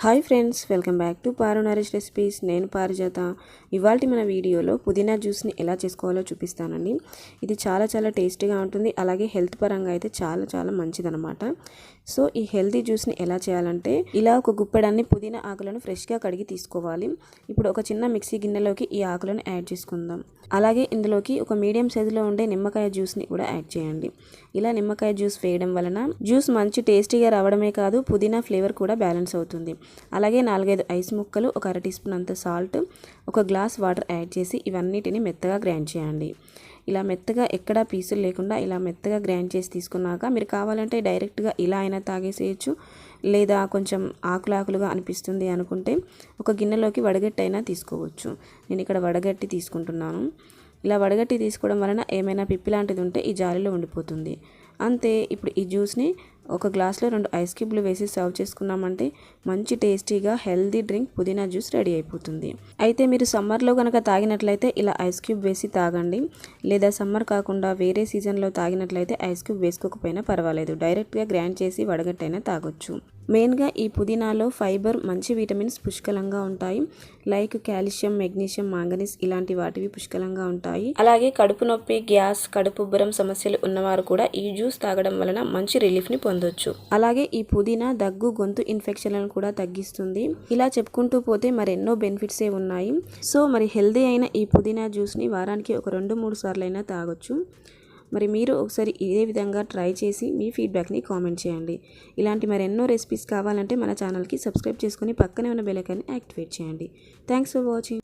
Hi friends, welcome back to Paru Naresh recipes. నేను పారిజాత. ఇవాల్టి మన వీడియోలో పుదీనా జ్యూస్ని ఎలా చేసుకోవాలో చూపిస్తానండి. ఇది చాలా టేస్టీగా ఉంటుంది, అలాగే హెల్త్ పరంగా అయితే చాలా మంచిదన్నమాట. సో ఈ హెల్తీ జ్యూస్ని ఎలా చేయాలంటే, ఇలా ఒక గుప్పెడాన్ని పుదీనా ఆకులను ఫ్రెష్గా కడిగి తీసుకోవాలి. ఇప్పుడు ఒక చిన్న మిక్సీ గిన్నెలోకి ఈ ఆకులను యాడ్ చేసుకుందాం. అలాగే ఇందులోకి ఒక మీడియం సైజులో ఉండే నిమ్మకాయ జ్యూస్ని కూడా యాడ్ చేయండి. ఇలా నిమ్మకాయ జ్యూస్ వేయడం వలన జ్యూస్ మంచి టేస్టీగా రావడమే కాదు, పుదీనా ఫ్లేవర్ కూడా బ్యాలెన్స్ అవుతుంది. అలాగే 4-5 ఐస్ ముక్కలు, ఒక అర టీ స్పూన్ అంత సాల్ట్, ఒక గ్లాస్ వాటర్ యాడ్ చేసి ఇవన్నిటిని మెత్తగా గ్రైండ్ చేయండి. ఇలా మెత్తగా ఎక్కడా పీసులు లేకుండా ఇలా మెత్తగా గ్రైండ్ చేసి తీసుకున్నాక మీరు కావాలంటే డైరెక్ట్గా ఇలా అయినా తాగేసేయచ్చు, లేదా కొంచెం ఆకులాకులుగా అనిపిస్తుంది అనుకుంటే ఒక గిన్నెలోకి వడగట్టి అయినా తీసుకోవచ్చు. నేను ఇక్కడ వడగట్టి తీసుకుంటున్నాను. ఇలా వడగట్టి తీసుకోవడం వలన ఏమైనా పిప్పి లాంటిది ఉంటే ఈ జాలిలో ఉండిపోతుంది. అంతే. ఇప్పుడు ఈ జ్యూస్ని ఒక గ్లాస్లో 2 ఐస్ క్యూబ్లు వేసి సర్వ్ చేసుకున్నామంటే మంచి టేస్టీగా హెల్దీ డ్రింక్ పుదీనా జ్యూస్ రెడీ అయిపోతుంది. అయితే మీరు సమ్మర్లో కనుక తాగినట్లయితే ఇలా ఐస్ క్యూబ్ వేసి తాగండి, లేదా సమ్మర్ కాకుండా వేరే సీజన్లో తాగినట్లయితే ఐస్ క్యూబ్ వేసుకోకపోయినా పర్వాలేదు, డైరెక్ట్గా గ్రైండ్ చేసి వడగట్టైనా తాగొచ్చు. మెయిన్గా ఈ పుదీనాలో ఫైబర్, మంచి విటమిన్స్ పుష్కలంగా ఉంటాయి. లైక్ కాల్షియం, మెగ్నీషియం, మాంగనీస్ ఇలాంటి వాటివి పుష్కలంగా ఉంటాయి. అలాగే కడుపు నొప్పి, గ్యాస్, కడుపుబ్బరం సమస్యలు ఉన్నవారు కూడా ఈ జ్యూస్ తాగడం వలన మంచి రిలీఫ్ని పొందొచ్చు. అలాగే ఈ పుదీనా దగ్గు, గొంతు ఇన్ఫెక్షన్లను కూడా తగ్గిస్తుంది. ఇలా చెప్పుకుంటూ పోతే మరెన్నో బెనిఫిట్సే ఉన్నాయి. సో మరి హెల్దీ అయిన ఈ పుదీనా జ్యూస్ని వారానికి ఒక 2-3 సార్లు అయినా తాగొచ్చు. మరి మీరు ఒకసారి ఇదే విధంగా ట్రై చేసి మీ ఫీడ్బ్యాక్ని కామెంట్ చేయండి. ఇలాంటి మరెన్నో రెసిపీస్ కావాలంటే మన ఛానల్కి సబ్స్క్రైబ్ చేసుకొని పక్కనే ఉన్న బెల్ ఐకాన్ని యాక్టివేట్ చేయండి. Thanks for watching.